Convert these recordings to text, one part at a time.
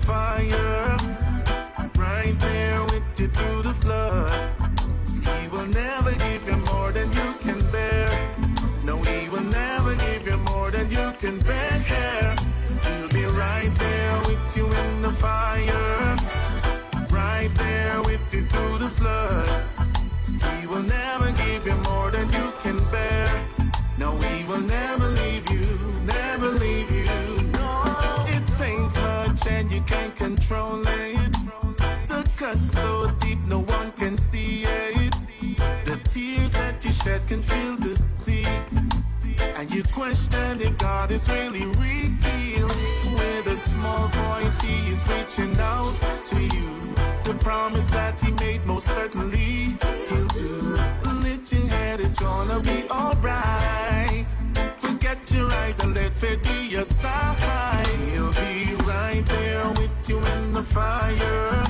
fire, right there with you through the flood. He will never give you more than you can bear. No, he will never give you more than you can bear. He'll be right there with you in the fire, right there with you through the flood. He will never give you more than you can bear. No, he will never leave you, never leave you. No, it pains much and you can't control it. The cut so deep no one can see it. The tears that you shed can feel the sea. And you question if God is really real. With a small voice he is reaching out to you. The promise that he made most certainly he'll do. Lift your head, it's gonna be alright. Forget your eyes and let faith be your side. He'll be right there with you in the fire,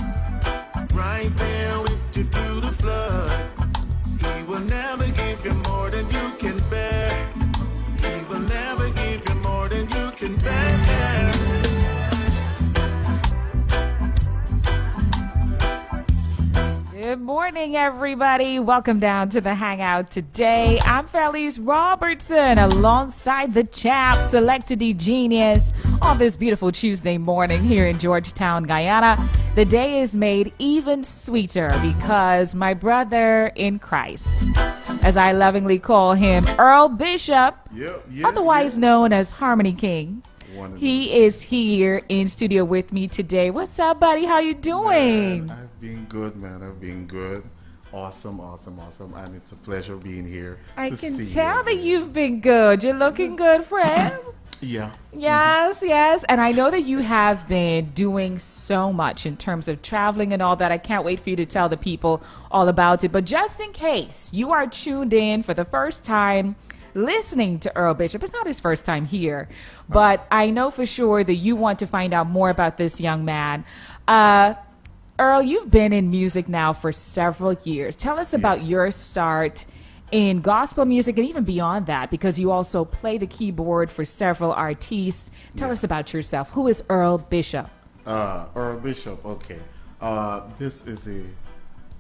right there with you through the flood. He will never give you more than you can bear. He will never give you more than you can bear. Good morning, everybody. Welcome down to the Hangout today. I'm Feliz Robertson alongside the chap, Selected Genius, on this beautiful Tuesday morning here in Georgetown, Guyana. The day is made even sweeter because my brother in Christ, as I lovingly call him, Earl Bishop, otherwise known as Harmony King. He is here in studio with me today. What's up, buddy? How you doing? Man, I've been good, man. I've been good. Awesome. And it's a pleasure being here. I can tell that you've been good. You're looking good, friend. Yeah. Yes. And I know that you have been doing so much in terms of traveling and all that. I can't wait for you to tell the people all about it. But just in case you are tuned in for the first time listening to Earl Bishop, it's not his first time here, but I know for sure that you want to find out more about this young man. Earl, you've been in music now for several years. Tell us about your start in gospel music and even beyond that, because you also play the keyboard for several artists. Tell us about yourself. Who is Earl Bishop? Earl Bishop, okay. This is a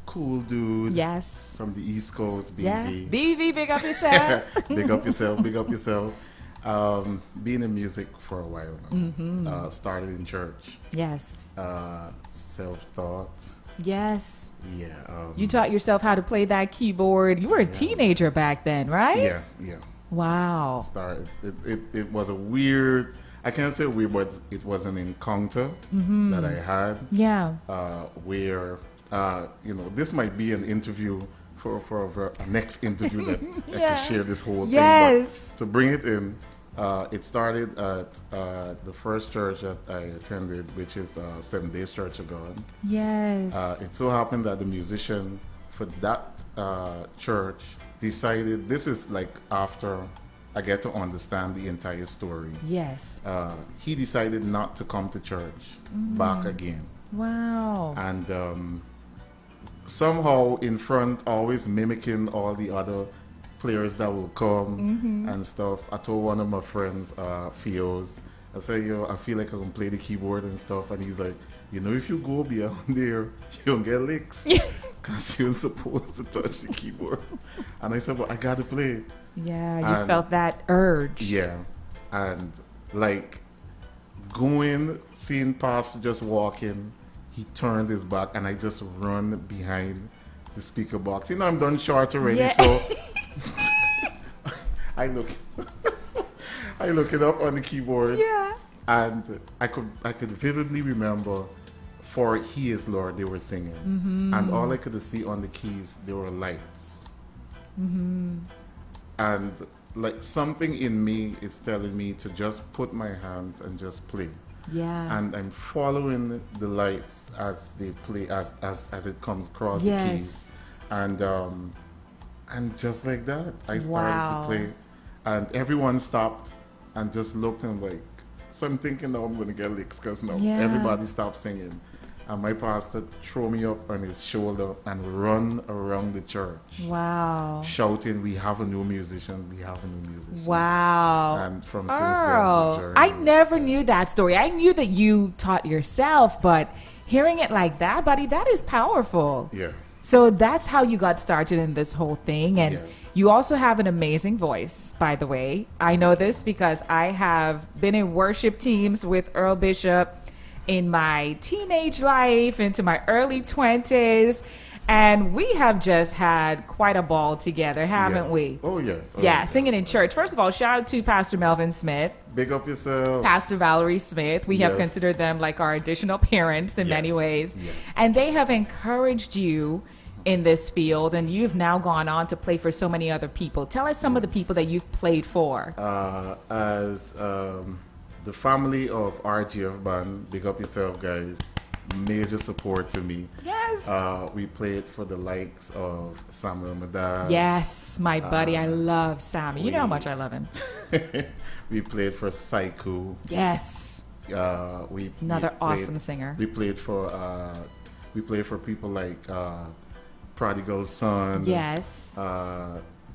cool dude. Yes. From the East Coast, BV. Yeah. BV, big up yourself. Big up yourself. Been in music for a while now. Started in church. Yes. Self-taught. Yes. Yeah. You taught yourself how to play that keyboard. You were a teenager back then, right? Yeah. Wow. It was a weird, I can't say weird, but it was an encounter that I had. Yeah. Where, this might be an interview for a next interview that I can share this whole thing. But to bring it in, it started at the first church that I attended, which is Seventh Days Church of God. Yes. It so happened that the musician for that church decided, this is like after I get to understand the entire story. Yes. He decided not to come to church back again. Wow. And somehow in front, always mimicking all the other players that will come and stuff. I told one of my friends, Fios, I said, I feel like I can play the keyboard and stuff. And he's like, if you go beyond there, you'll get licks. Because you're supposed to touch the keyboard. And I said, but I got to play it. Yeah, you felt that urge. Yeah. And like seeing Pastor just walking, he turned his back and I just run behind the speaker box. I'm done short already, so I look it up on the keyboard. Yeah. And I could vividly remember, "For He is Lord," they were singing. And all I could see on the keys, there were lights. And like something in me is telling me to just put my hands and just play. Yeah. And I'm following the lights as they play, as it comes across the keys. And just like that, I started to play. And everyone stopped and just looked and like, so I'm thinking now I'm going to get licks because now everybody stopped singing. and my pastor throw me up on his shoulder and run around the church Wow. shouting, "We have a new musician, we have a new musician." Wow. And from since then, Earl, the journey I was- never knew that story. I knew that you taught yourself, but hearing it like that, buddy, that is powerful. Yeah. So that's how you got started in this whole thing. And Yes. you also have an amazing voice, by the way. I know this because I have been in worship teams with Earl Bishop in my teenage life, into my early 20s. And we have just had quite a ball together, haven't Yes. we? Oh, yes. Oh, Yeah, yes. singing in church. First of all, shout out to Pastor Melvin Smith, Big up yourself. Pastor Valerie Smith. We have Yes. considered them like our additional parents in many Yes. ways. Yes. And they have encouraged you in this field, and you've now gone on to play for so many other people. Tell us some of the people that you've played for. As the family of RGF Band, big up yourself, guys. Major support to me. Yes. We played for the likes of Samuel Madas. Yes, my buddy. I love Sammy. You know how much I love him. We played for Saiku. Yes. Another awesome singer. We played for people like Prodigal Son. Yes.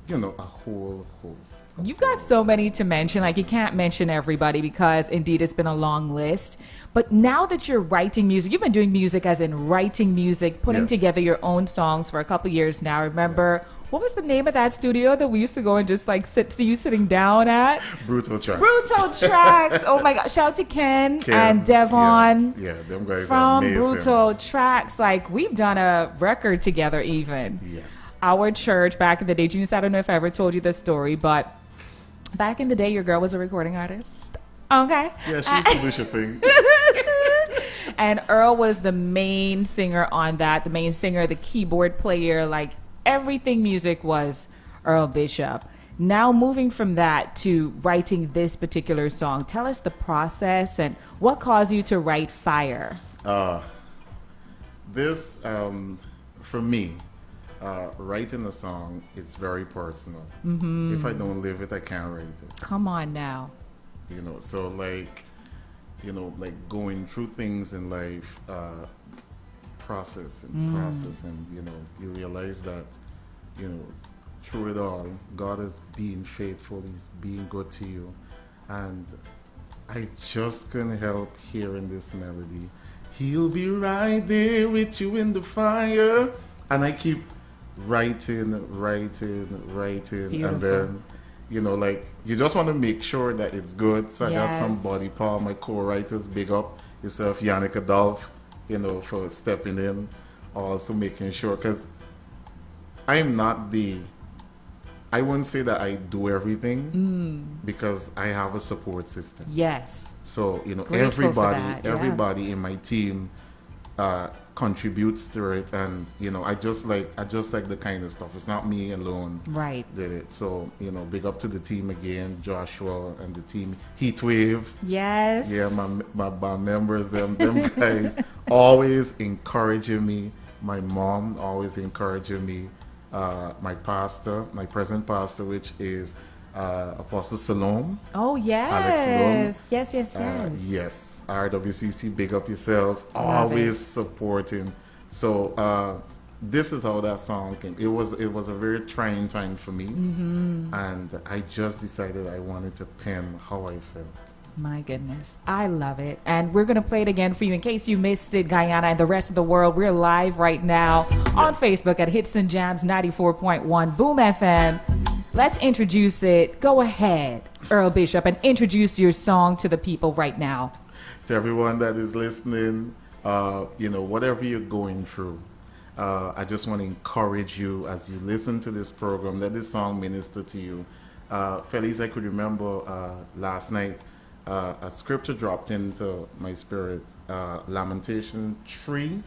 You know, a whole host. You've got so many to mention. Like, you can't mention everybody because, indeed, it's been a long list. But now that you're writing music, you've been doing music as in writing music, putting Yes. together your own songs for a couple years now. Remember, what was the name of that studio that we used to go and just, like, see you sitting down at? Brutal Tracks. Brutal Tracks. Oh, my God. Shout out to Ken Ken, and Devon. yes. Yeah, them guys are From amazing. Brutal Tracks. Like, we've done a record together even. Yes. Our church back in the day, Genius, I don't know if I ever told you this story, but back in the day, your girl was a recording artist. Okay. Yeah, she used to do shipping. And Earl was the main singer on that, the main singer, the keyboard player, like everything music was Earl Bishop. Now moving from that to writing this particular song, tell us the process and what caused you to write Fire. This, for me, writing a song, it's very personal. Mm-hmm. If I don't live it, I can't write it. Come on now. You know, so like going through things in life, process, and you realize that, through it all, God is being faithful, He's being good to you. And I just couldn't help hearing this melody. He'll be right there with you in the fire. And I keep writing, Beautiful. and then you just want to make sure that it's good. So I got Yes. somebody, Paul, my co-writers, big up yourself, Yannick Adolph, for stepping in, also making sure, because I wouldn't say that I do everything, because I have a support system. Yes. So Grateful for that, yeah. everybody in my team contributes to it, and I just like the kind of stuff. It's not me alone Right. did it. So big up to the team again, Joshua and the team, Heatwave. Yes. Yeah, my members, them guys always encouraging me. My mom always encouraging me. My pastor, my present pastor, which is Apostle Salome. Oh, yes. Alex Salome. Yes. Yes, RWCC, big up yourself. Love Always it. supporting. So this is how that song came. It was a very trying time for me, and I just decided I wanted to pen how I felt. My goodness. I love it. And we're going to play it again for you in case you missed it, Guyana and the rest of the world. We're live right now on Facebook at Hits and Jams 94.1 Boom FM. Let's introduce it. Go ahead, Earl Bishop, and introduce your song to the people right now. To everyone that is listening, whatever you're going through, I just want to encourage you as you listen to this program, let this song minister to you. Feliz, I could remember last night, a scripture dropped into my spirit, Lamentation 3,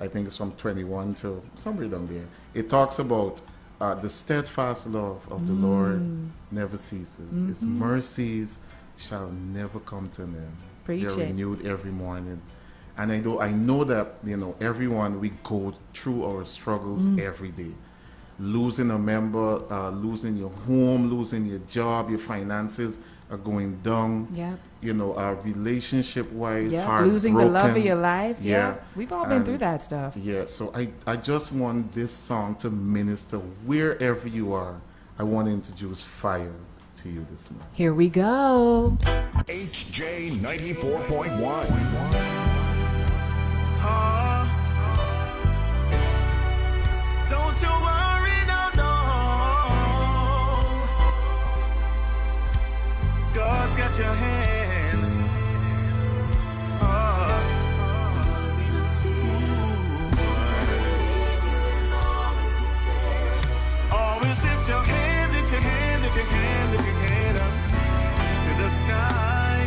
I think it's from 21 to somewhere down there. It talks about the steadfast love of the Lord never ceases. Its mercies shall never come to an end. Preach They're it. renewed every morning. And I know that, everyone, we go through our struggles every day. Losing a member, losing your home, losing your job, your finances, are going down. Yep. You know, relationship-wise, Yeah, heartbroken. losing the love of your life. Yeah. We've all been And, through that stuff. Yeah, so I just want this song to minister wherever you are. I want to introduce Fire to you this morning. Here we go. HJ 94.1. Don't you worry, no, no. God's got your hand. Always lift your hand, lift your hand, lift your hand, lift your hand up to the sky.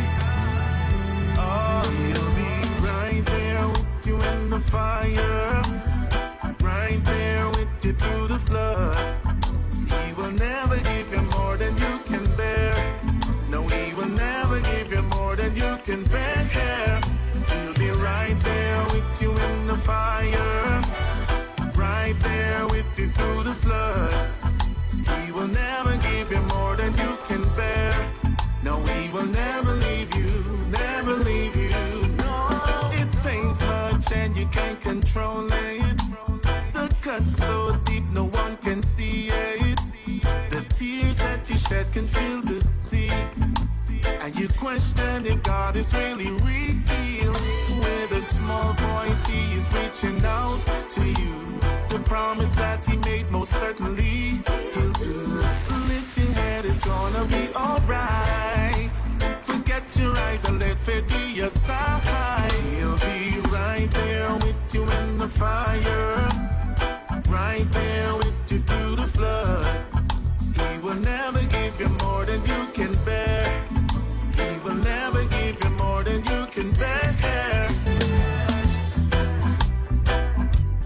Oh, he'll be right there with you in the fire, right there with you through the flood. He will never give you more than you can bear. No, he will never give you more than you can bear. He'll be right there with you in the fire, right there with you through the flood. He will never give you more than you can bear. No, he will never leave you, never leave you. No, it pains much and you can't control it. The cut so deep no one can see it. The tears that you shed can feel the sea. And you question if God is really real. With a small voice he is reaching out to you. The promise that he made most certainly he'll do. Lift your head, it's gonna be alright. Forget your eyes and let faith be your side. He'll be right there with you in the fire, right there with you through the flood. He will never give you more than you can bear. He will never give you more than you can bear.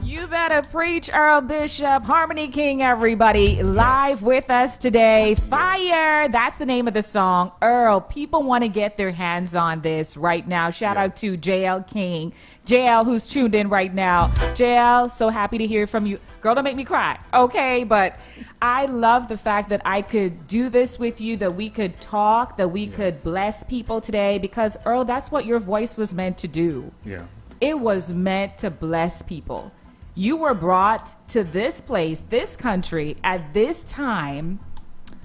You better preach, Earl Bishop, Harmony King, everybody, live with us today. Fire, that's the name of the song. Earl, people want to get their hands on this right now. Shout out to JL King. JL, who's tuned in right now. JL, so happy to hear from you. Girl, don't make me cry, okay? But I love the fact that I could do this with you, that we could talk, that we could bless people today, because, Earl, that's what your voice was meant to do. Yeah. It was meant to bless people. You were brought to this place, this country, at this time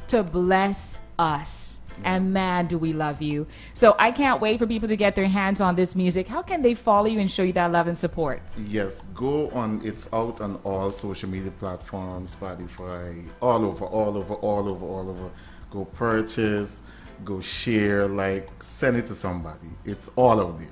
to bless us. And man, do we love you. So I can't wait for people to get their hands on this music. How can they follow you and show you that love and support? Yes, go on. It's out on all social media platforms, Spotify, all over. Go purchase, go share, like, send it to somebody. It's all out there.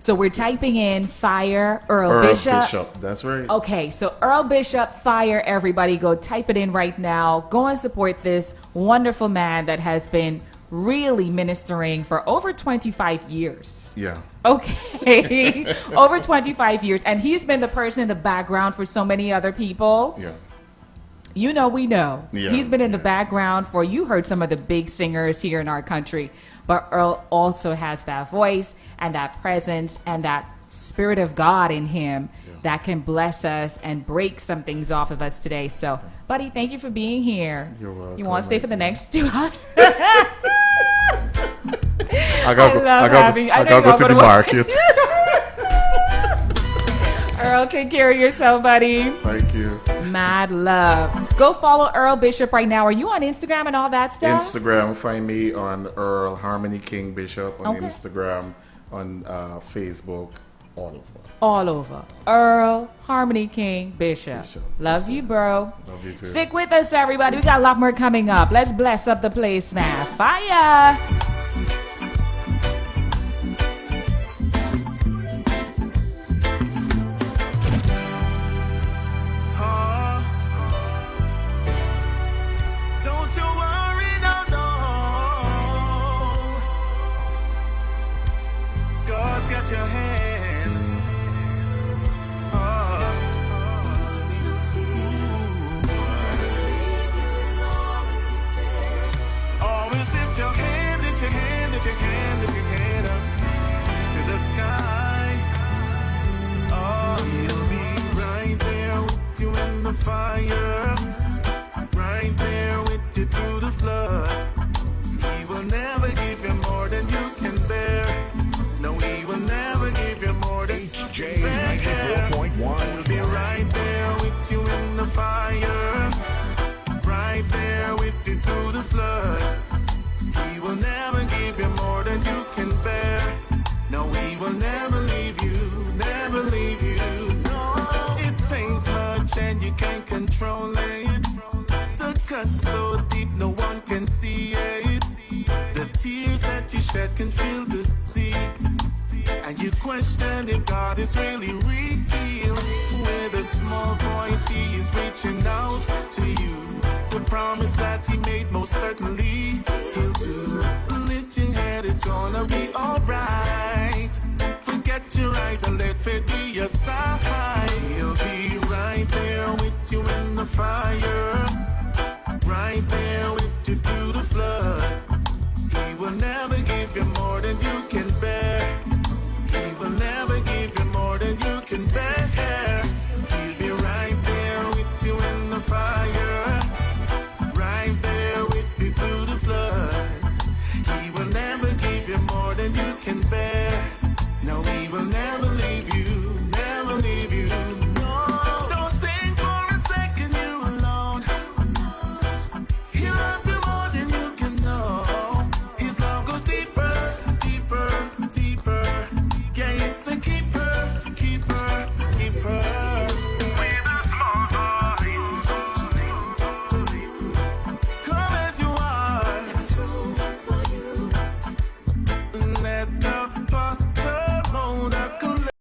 So we're typing in Fire Earl Bishop. That's right. Okay, so Earl Bishop, Fire, everybody go type it in right now. Go and support this wonderful man that has been really ministering for over 25 years. Yeah. Okay, over 25 years. And he's been the person in the background for so many other people. Yeah. You know, we know. Yeah, He's been in the background for, you heard some of the big singers here in our country. But Earl also has that voice and that presence and that Spirit of God in him that can bless us and break some things off of us today. So, buddy, thank you for being here. You're welcome. You want to stay for the next 2 hours? I gotta go to the market. Earl, take care of yourself, buddy. Thank you. Mad love. Go follow Earl Bishop right now. Are you on Instagram and all that stuff? Instagram, find me on Earl Harmony King Bishop on Okay. Instagram, on Facebook, all over. All over. Earl Harmony King Bishop. Bishop. Love Yes, you, sir. bro. Love you too. Stick with us, everybody. We got a lot more coming up. Let's bless up the place, man. Fire. Don't you worry, no, no. God's got your hand. Always lift your hand, lift your hand, lift your hand, lift your hand up to the sky. Oh, he'll be right there with you in the fire, right there with you through the flood. He will never give can see it. The tears that you shed can fill the sea. And you question if God is really real. With a small voice, He is reaching out to you. The promise that He made, most certainly He'll do. Lift your head, it's gonna be alright. Forget your eyes and let faith be your side. He'll be right there with you in the fire, right there with you through the flood. He will never